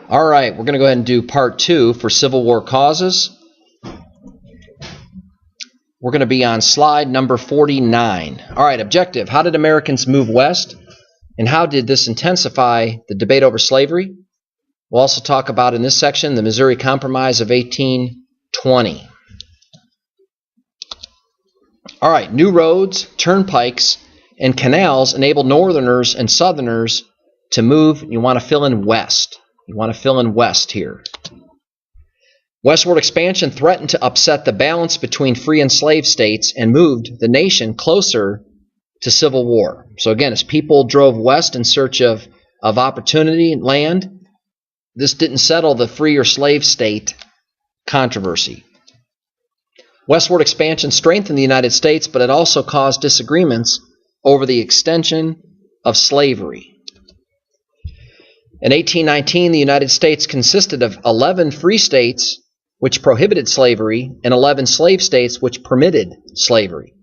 All right, we're going to go ahead and do part 2 for Civil War causes. We're going to be on slide number 49. All right, objective. How did Americans move west? And how did this intensify the debate over slavery? We'll also talk about in this section the Missouri Compromise of 1820. All right, new roads, turnpikes, and canals enabled Northerners and Southerners to move. You want to fill in west. You want to fill in west here. Westward expansion threatened to upset the balance between free and slave states and moved the nation closer to civil war. So again, as people drove west in search of opportunity and land, this didn't settle the free or slave state controversy. Westward expansion strengthened the United States, but it also caused disagreements over the extension of slavery. In 1819, the United States consisted of 11 free states which prohibited slavery and 11 slave states which permitted slavery.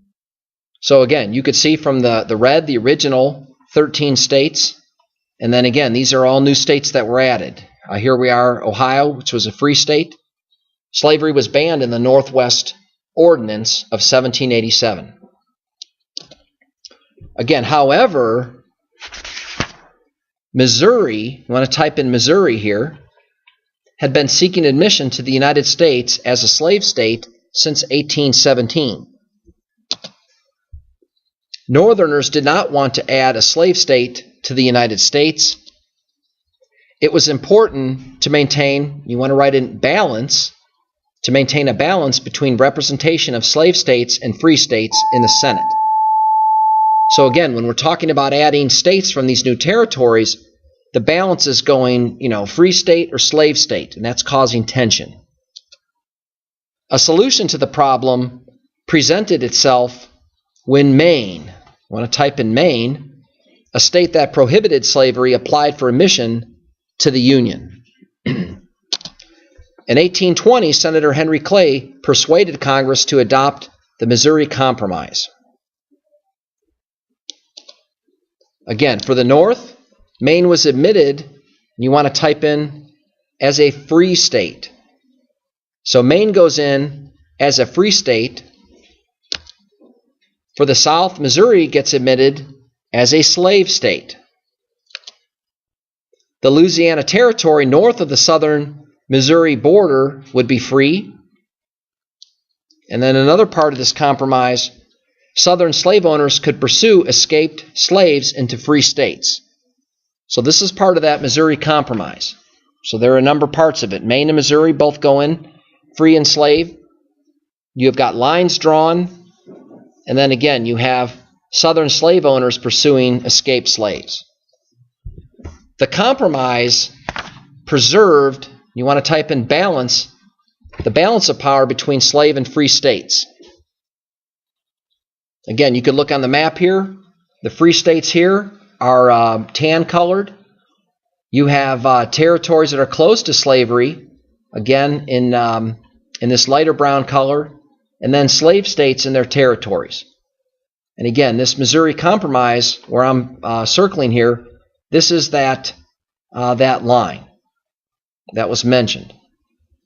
So again, you could see from the red, the original 13 states, and then again, these are all new states that were added. Here we are, Ohio, which was a free state. Slavery was banned in the Northwest Ordinance of 1787. Again, however, Missouri, you want to type in Missouri here, had been seeking admission to the United States as a slave state since 1817. Northerners did not want to add a slave state to the United States. It was important to maintain, you want to write in balance, to maintain a balance between representation of slave states and free states in the Senate. So again, when we're talking about adding states from these new territories, the balance is going, free state or slave state, and that's causing tension. A solution to the problem presented itself when Maine, I want to type in Maine, a state that prohibited slavery, applied for admission to the Union. In 1820, Senator Henry Clay persuaded Congress to adopt the Missouri Compromise. Again, for the North, Maine was admitted, you want to type in, as a free state. So Maine goes in as a free state. For the South, Missouri gets admitted as a slave state. The Louisiana Territory north of the southern Missouri border would be free. And then another part of this compromise, Southern slave owners could pursue escaped slaves into free states. So this is part of that Missouri Compromise. So there are a number of parts of it. Maine and Missouri both go in, free and slave. You've got lines drawn, and then again you have Southern slave owners pursuing escaped slaves. The compromise preserved, you want to type in balance, the balance of power between slave and free states. Again, you could look on the map here. The free states here are tan colored. You have territories that are close to slavery, again in this lighter brown color, and then slave states in their territories. And again, this Missouri Compromise, where I'm circling here, this is that line that was mentioned.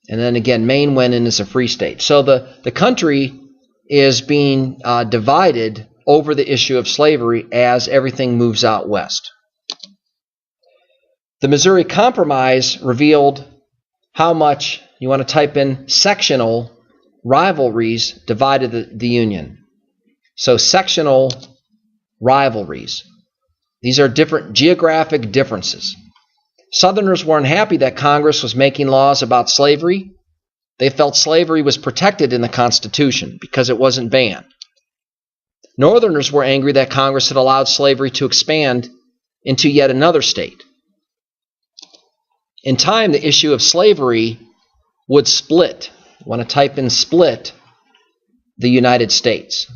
And then again, Maine went in as a free state. So the country is being divided over the issue of slavery as everything moves out west. The Missouri Compromise revealed how much, you want to type in, sectional rivalries divided the Union. So sectional rivalries. These are different geographic differences. Southerners were unhappy that Congress was making laws about slavery. They felt slavery was protected in the Constitution because it wasn't banned. Northerners were angry that Congress had allowed slavery to expand into yet another state. In time, the issue of slavery would split. You want to type in split the United States.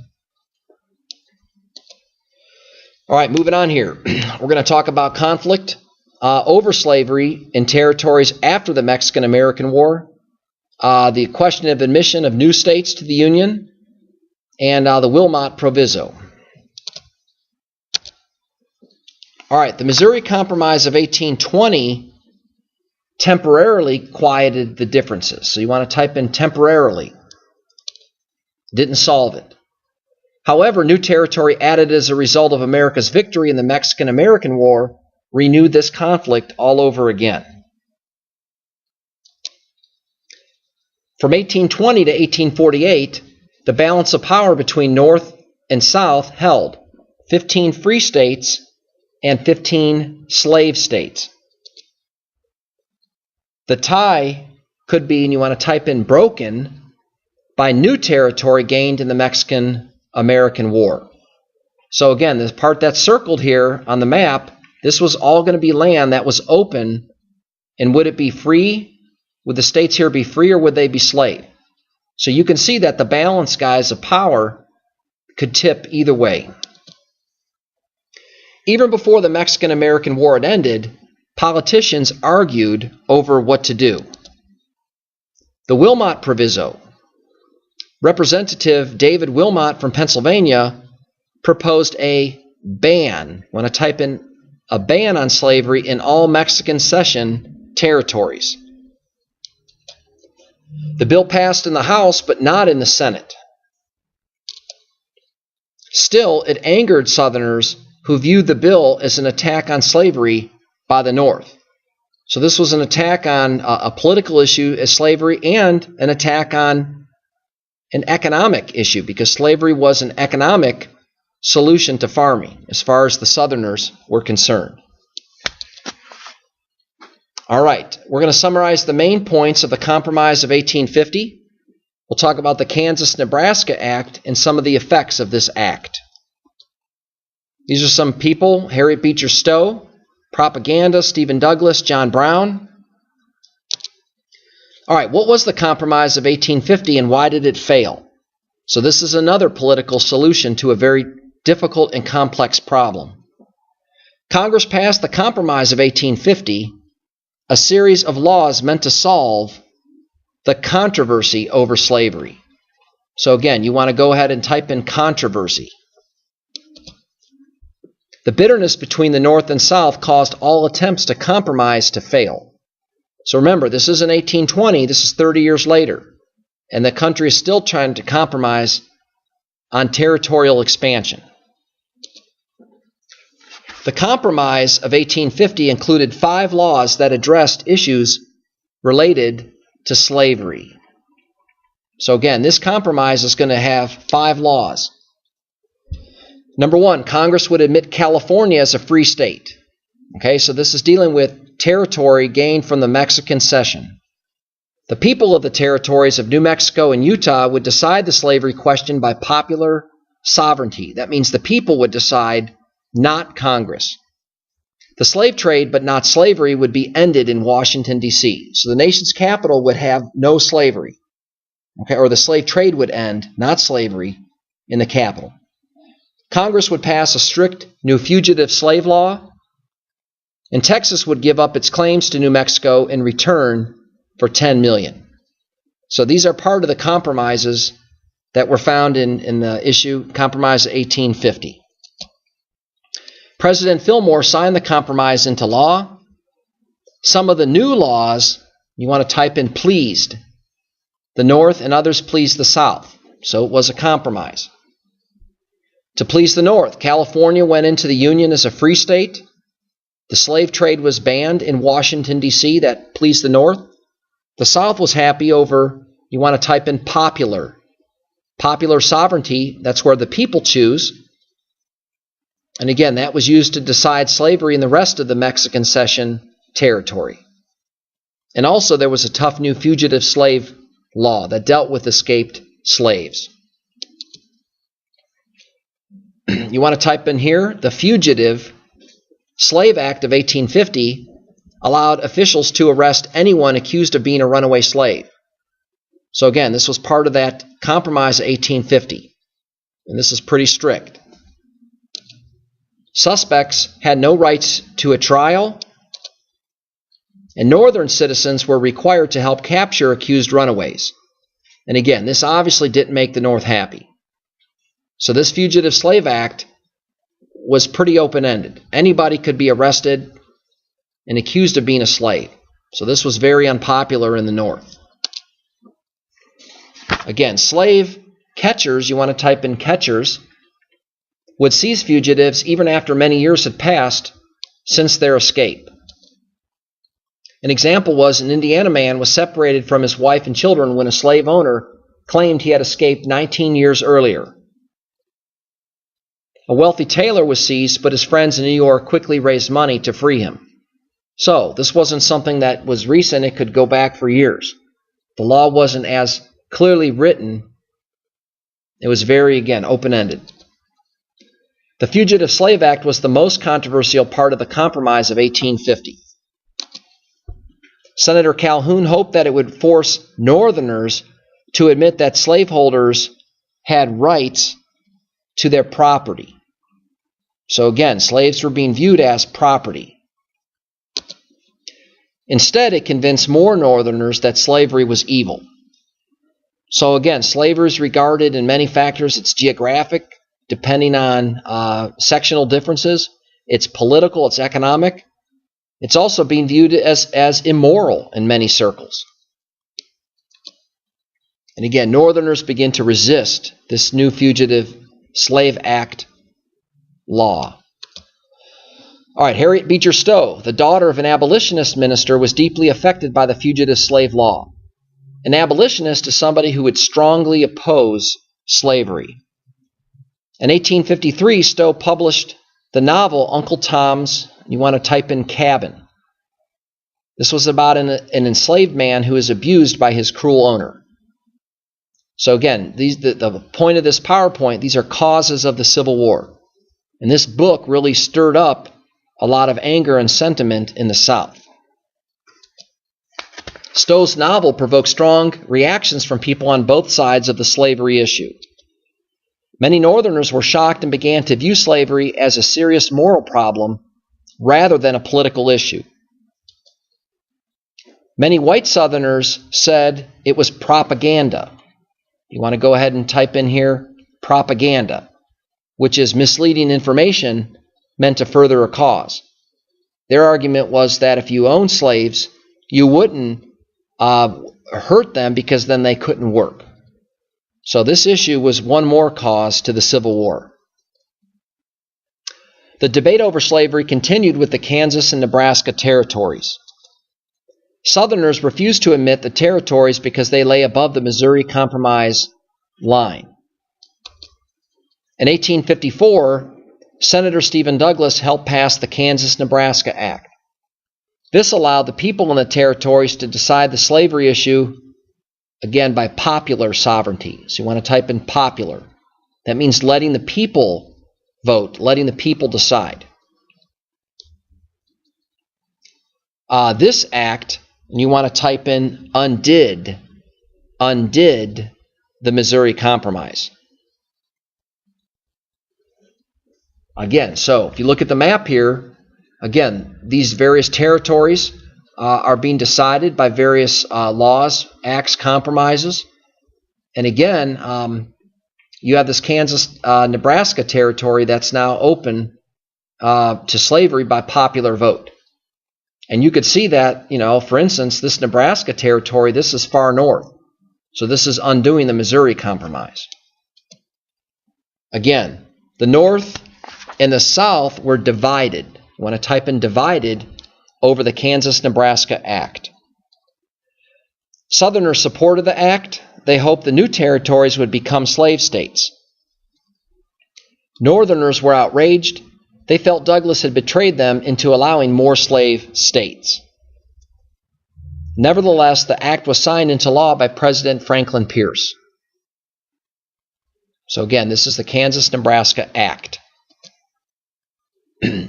All right, moving on here. We're going to talk about conflict over slavery in territories after the Mexican-American War, the question of admission of new states to the Union, and the Wilmot Proviso. All right, the Missouri Compromise of 1820 temporarily quieted the differences. So you want to type in temporarily. Didn't solve it. However, new territory added as a result of America's victory in the Mexican-American War renewed this conflict all over again. From 1820 to 1848, the balance of power between North and South held 15 free states and 15 slave states. The tie could be, and you want to type in broken, by new territory gained in the Mexican-American War. So again, the part that's circled here on the map, this was all going to be land that was open, and would it be free? Would the states here be free or would they be slave? So you can see that the balance, guys, of power could tip either way. Even before the Mexican-American War had ended, politicians argued over what to do. The Wilmot Proviso. Representative David Wilmot from Pennsylvania proposed a ban. I want to type in a ban on slavery in all Mexican cession territories. The bill passed in the House, but not in the Senate. Still, it angered Southerners who viewed the bill as an attack on slavery by the North. So this was an attack on a political issue as slavery and an attack on an economic issue, because slavery was an economic solution to farming as far as the Southerners were concerned. All right, we're going to summarize the main points of the Compromise of 1850. We'll talk about the Kansas-Nebraska Act and some of the effects of this act. These are some people: Harriet Beecher Stowe, propaganda, Stephen Douglas, John Brown. All right, what was the Compromise of 1850 and why did it fail? So this is another political solution to a very difficult and complex problem. Congress passed the Compromise of 1850, a series of laws meant to solve the controversy over slavery. So again, you want to go ahead and type in controversy. The bitterness between the North and South caused all attempts to compromise to fail. So remember, this isn't 1820, this is 30 years later, and the country is still trying to compromise on territorial expansion. The Compromise of 1850 included 5 laws that addressed issues related to slavery. So again, this compromise is going to have 5 laws. Number 1, Congress would admit California as a free state. Okay, so this is dealing with territory gained from the Mexican cession. The people of the territories of New Mexico and Utah would decide the slavery question by popular sovereignty. That means the people would decide, not Congress. The slave trade, but not slavery, would be ended in Washington, D.C. So the nation's capital would have no slavery. Okay, or the slave trade would end, not slavery, in the capital. Congress would pass a strict new fugitive slave law, and Texas would give up its claims to New Mexico in return for $10 million. So these are part of the compromises that were found in the issue, Compromise of 1850. President Fillmore signed the compromise into law. Some of the new laws, you want to type in pleased the North and others pleased the South. So it was a compromise. To please the North, California went into the Union as a free state. The slave trade was banned in Washington, D.C. That pleased the North. The South was happy over, you want to type in popular. Popular sovereignty, that's where the people choose. And again, that was used to decide slavery in the rest of the Mexican cession territory. And also there was a tough new fugitive slave law that dealt with escaped slaves. You want to type in here, the Fugitive Slave Act of 1850 allowed officials to arrest anyone accused of being a runaway slave. So again, this was part of that Compromise of 1850. And this is pretty strict. Suspects had no rights to a trial, and Northern citizens were required to help capture accused runaways. And again, this obviously didn't make the North happy. So this Fugitive Slave Act was pretty open-ended. Anybody could be arrested and accused of being a slave. So this was very unpopular in the North. Again, slave catchers, you want to type in catchers, would seize fugitives even after many years had passed since their escape. An example was an Indiana man was separated from his wife and children when a slave owner claimed he had escaped 19 years earlier. A wealthy tailor was seized, but his friends in New York quickly raised money to free him. So this wasn't something that was recent. It could go back for years. The law wasn't as clearly written. It was very, again, open-ended. The Fugitive Slave Act was the most controversial part of the Compromise of 1850. Senator Calhoun hoped that it would force Northerners to admit that slaveholders had rights to their property. So again, slaves were being viewed as property. Instead, it convinced more Northerners that slavery was evil. So again, slavery is regarded in many factors. It's geographic, depending on sectional differences. It's political, it's economic. It's also being viewed as immoral in many circles. And again, Northerners begin to resist this new Fugitive Slave Act law. All right, Harriet Beecher Stowe, the daughter of an abolitionist minister, was deeply affected by the fugitive slave law. An abolitionist is somebody who would strongly oppose slavery. In 1853, Stowe published the novel Uncle Tom's, you want to type in cabin. This was about an enslaved man who is abused by his cruel owner. So again, the point of this PowerPoint, these are causes of the Civil War. And this book really stirred up a lot of anger and sentiment in the South. Stowe's novel provoked strong reactions from people on both sides of the slavery issue. Many Northerners were shocked and began to view slavery as a serious moral problem rather than a political issue. Many white Southerners said it was propaganda. You want to go ahead and type in here, propaganda, which is misleading information meant to further a cause. Their argument was that if you owned slaves, you wouldn't hurt them because then they couldn't work. So this issue was one more cause to the Civil War. The debate over slavery continued with the Kansas and Nebraska territories. Southerners refused to admit the territories because they lay above the Missouri Compromise line. In 1854, Senator Stephen Douglas helped pass the Kansas-Nebraska Act. This allowed the people in the territories to decide the slavery issue, again, by popular sovereignty. So you want to type in popular. That means letting the people vote, letting the people decide. This act, and you want to type in undid the Missouri Compromise. Again, so if you look at the map here, again, these various territories are being decided by various laws, acts, compromises. And again, you have this Kansas-Nebraska territory that's now open to slavery by popular vote. And you could see that, for instance, this Nebraska territory, this is far north. So this is undoing the Missouri Compromise. Again, the North and the South were divided. You want to type in divided over the Kansas-Nebraska Act. Southerners supported the act. They hoped the new territories would become slave states. Northerners were outraged. They felt Douglas had betrayed them into allowing more slave states. Nevertheless, the act was signed into law by President Franklin Pierce. So again, this is the Kansas-Nebraska Act.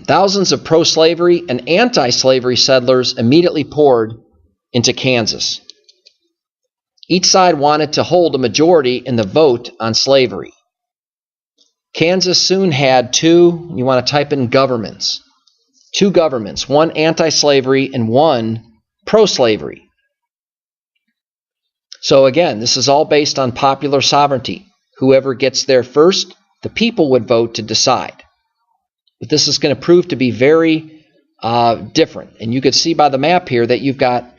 Thousands of pro-slavery and anti-slavery settlers immediately poured into Kansas. Each side wanted to hold a majority in the vote on slavery. Kansas soon had two, you want to type in governments, two governments, one anti-slavery and one pro-slavery. So again, this is all based on popular sovereignty. Whoever gets there first, the people would vote to decide. But this is going to prove to be very different. And you could see by the map here that you've got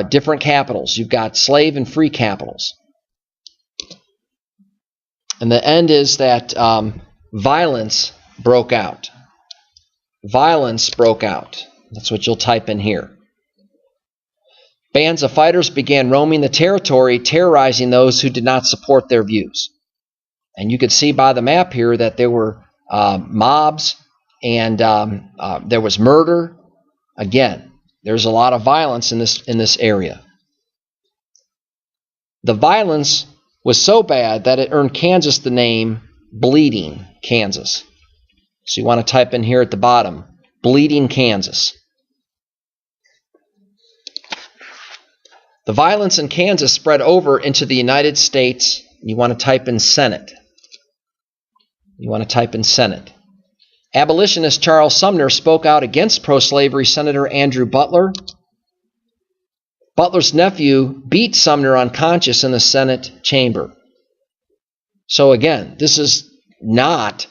different capitals. You've got slave and free capitals. And the end is that violence broke out. Violence broke out. That's what you'll type in here. Bands of fighters began roaming the territory, terrorizing those who did not support their views. And you could see by the map here that there were mobs and there was murder. Again, there's a lot of violence in this area. The violence was so bad that it earned Kansas the name Bleeding Kansas. So you want to type in here at the bottom, Bleeding Kansas. The violence in Kansas spread over into the United States. You want to type in Senate. You want to type in Senate. Abolitionist Charles Sumner spoke out against pro-slavery Senator Andrew Butler. Butler's nephew beat Sumner unconscious in the Senate chamber. So again, this is not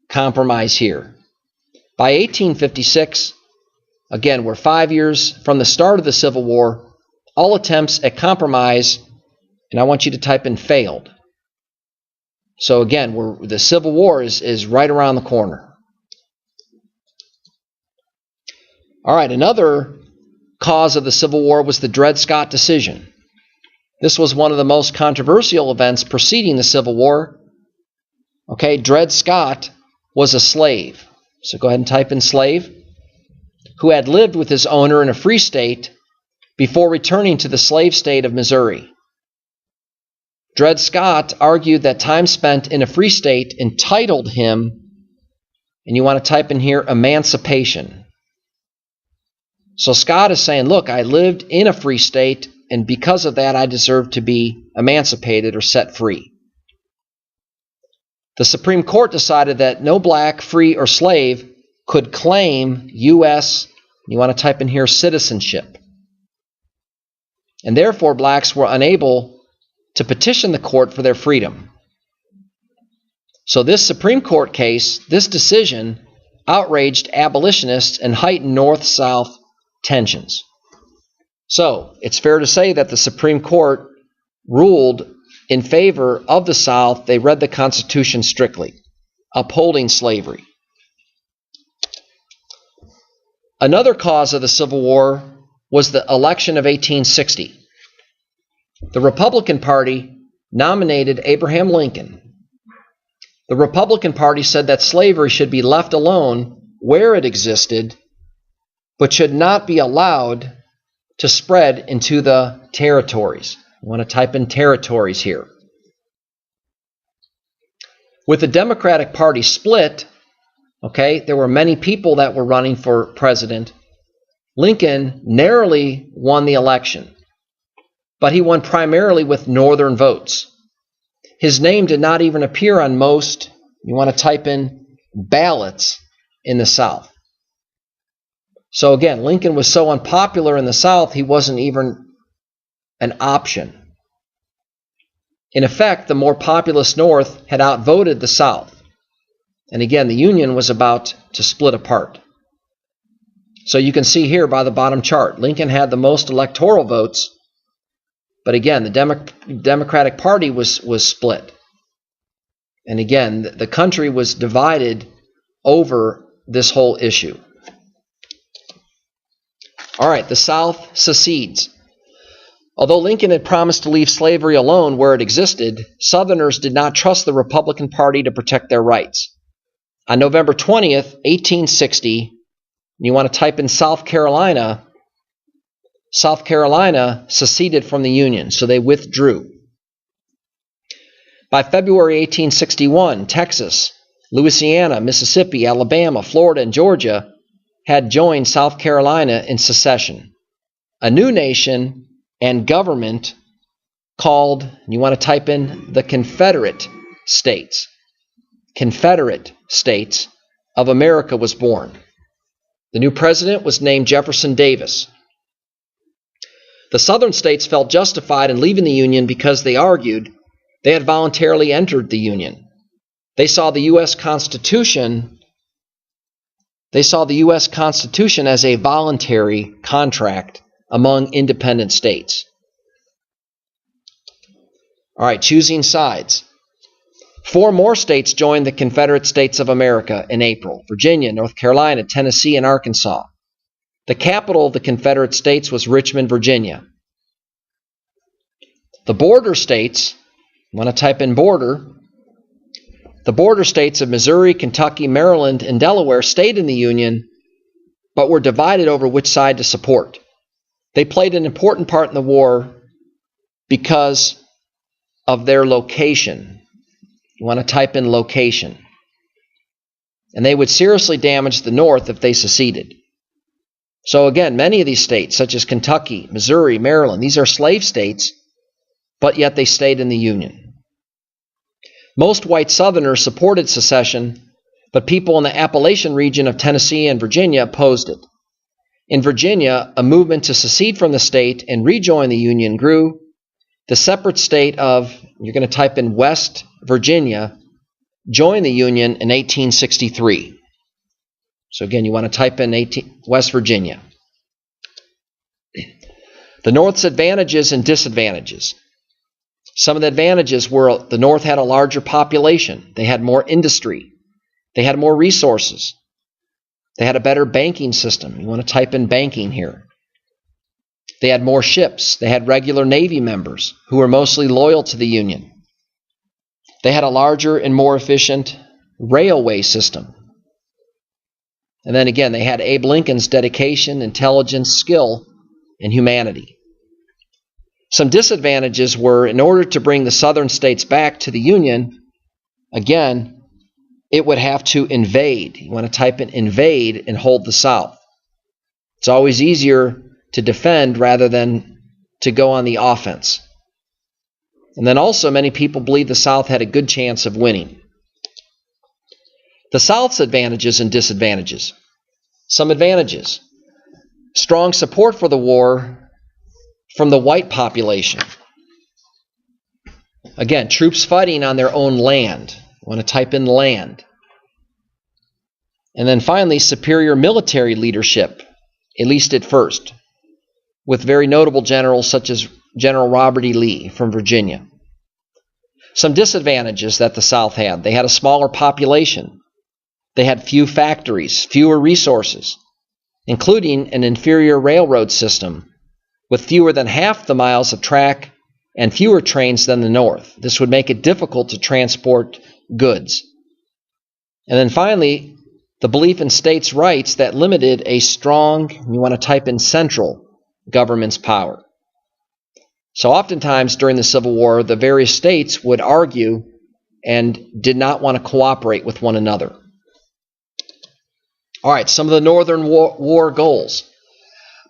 compromise here. By 1856, again, we're 5 years from the start of the Civil War, all attempts at compromise, and I want you to type in failed. So again, the Civil War is right around the corner. All right, another cause of the Civil War was the Dred Scott decision. This was one of the most controversial events preceding the Civil War. Okay, Dred Scott was a slave. So go ahead and type in slave, who had lived with his owner in a free state before returning to the slave state of Missouri. Dred Scott argued that time spent in a free state entitled him, and you want to type in here, emancipation. So Scott is saying, look, I lived in a free state, and because of that, I deserve to be emancipated or set free. The Supreme Court decided that no black, free, or slave could claim U.S., you want to type in here, citizenship. And therefore, blacks were unable to petition the court for their freedom. So this Supreme Court case, this decision, outraged abolitionists and heightened North-South tensions. So it's fair to say that the Supreme Court ruled in favor of the South. They read the Constitution strictly, upholding slavery. Another cause of the Civil War was the election of 1860. The Republican Party nominated Abraham Lincoln. The Republican Party said that slavery should be left alone where it existed, but should not be allowed to spread into the territories. I want to type in territories here. With the Democratic Party split, okay, there were many people that were running for president. Lincoln narrowly won the election, but he won primarily with northern votes. His name did not even appear on most, you want to type in, ballots in the South. So again, Lincoln was so unpopular in the South, he wasn't even an option. In effect, the more populous North had outvoted the South. And again, the Union was about to split apart. So you can see here by the bottom chart, Lincoln had the most electoral votes, but again, the Democratic Party was split. And again, the country was divided over this whole issue. All right, the South secedes. Although Lincoln had promised to leave slavery alone where it existed, Southerners did not trust the Republican Party to protect their rights. On November 20th, 1860, you want to type in South Carolina. South Carolina seceded from the Union, so they withdrew. By February 1861, Texas, Louisiana, Mississippi, Alabama, Florida, and Georgia had joined South Carolina in secession. A new nation and government called, you want to type in, the Confederate States. Confederate States of America was born. The new president was named Jefferson Davis. The Southern states felt justified in leaving the Union because they argued they had voluntarily entered the Union. They saw the U.S. Constitution They saw the U.S. Constitution as a voluntary contract among independent states. All right, choosing sides. 4 more states joined the Confederate States of America in April: Virginia, North Carolina, Tennessee, and Arkansas. The capital of the Confederate States was Richmond, Virginia. The border states, you want to type in border, the border states of Missouri, Kentucky, Maryland, and Delaware stayed in the Union, but were divided over which side to support. They played an important part in the war because of their location. You want to type in location. And they would seriously damage the North if they seceded. So again, many of these states, such as Kentucky, Missouri, Maryland, these are slave states, but yet they stayed in the Union. Most white Southerners supported secession, but people in the Appalachian region of Tennessee and Virginia opposed it. In Virginia, a movement to secede from the state and rejoin the Union grew. The separate state of, you're going to type in West Virginia, joined the Union in 1863. So again, you want to type in West Virginia. The North's advantages and disadvantages. Some of the advantages were the North had a larger population. They had more industry. They had more resources. They had a better banking system. You want to type in banking here. They had more ships. They had regular Navy members who were mostly loyal to the Union. They had a larger and more efficient railway system. And then again, they had Abe Lincoln's dedication, intelligence, skill, and humanity. Some disadvantages were, in order to bring the southern states back to the Union, again, it would have to invade. You want to type in invade and hold the South. It's always easier to defend rather than to go on the offense. And then also many people believed the South had a good chance of winning. The South's advantages and disadvantages. Some advantages. Strong support for the war from the white population. Again, troops fighting on their own land. You want to type in land. And then finally, superior military leadership, at least at first, with very notable generals such as General Robert E. Lee from Virginia. Some disadvantages that the South had. They had a smaller population. They had few factories, fewer resources, including an inferior railroad system with fewer than half the miles of track and fewer trains than the North. This would make it difficult to transport goods. And then finally, the belief in states' rights that limited a strong, you want to type in central, government's power. So oftentimes during the Civil War, the various states would argue and did not want to cooperate with one another. All right, some of the Northern War goals.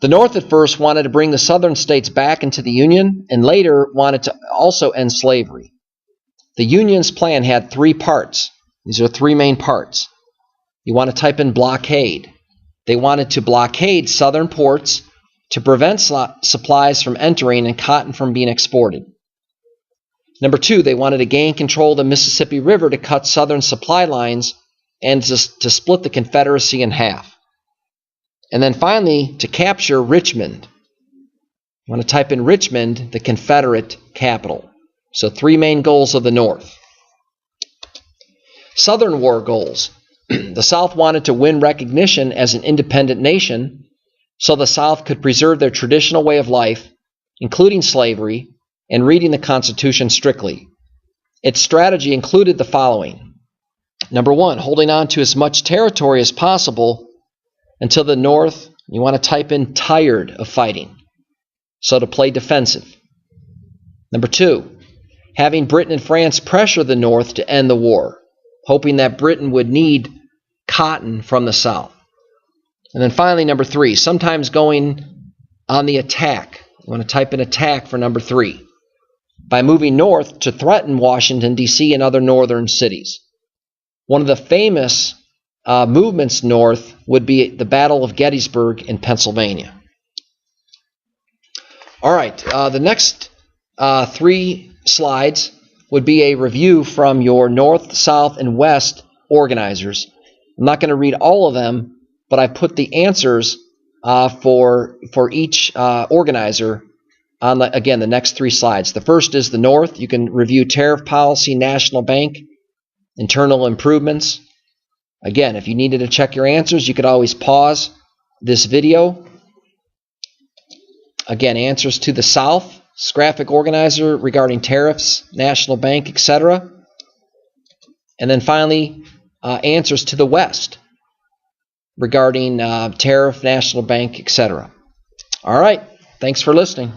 The North at first wanted to bring the Southern states back into the Union and later wanted to also end slavery. The Union's plan had 3 parts. These are 3 main parts. You want to type in blockade. They wanted to blockade Southern ports to prevent supplies from entering and cotton from being exported. Number 2, they wanted to gain control of the Mississippi River to cut Southern supply lines and to split the Confederacy in half. And then finally, to capture Richmond. You want to type in Richmond, the Confederate capital. So 3 main goals of the North. Southern War goals. The South wanted to win recognition as an independent nation so the South could preserve their traditional way of life, including slavery, and reading the Constitution strictly. Its strategy included the following. Number 1, holding on to as much territory as possible until the North, you want to type in tired of fighting, so to play defensive. Number 2, having Britain and France pressure the North to end the war, hoping that Britain would need cotton from the South. And then finally, number 3, sometimes going on the attack. You want to type in attack for number 3, by moving north to threaten Washington, D.C. and other northern cities. One of the famous movements north would be the Battle of Gettysburg in Pennsylvania. All right, the next 3 slides would be a review from your North, South, and West organizers. I'm not going to read all of them, but I put the answers for each organizer on, again, the next 3 slides. The first is the North. You can review tariff policy, national bank, internal improvements. Again, if you needed to check your answers, you could always pause this video. Again, answers to the South, graphic organizer regarding tariffs, national bank, etc. And then finally, answers to the West regarding tariff, national bank, etc. All right. Thanks for listening.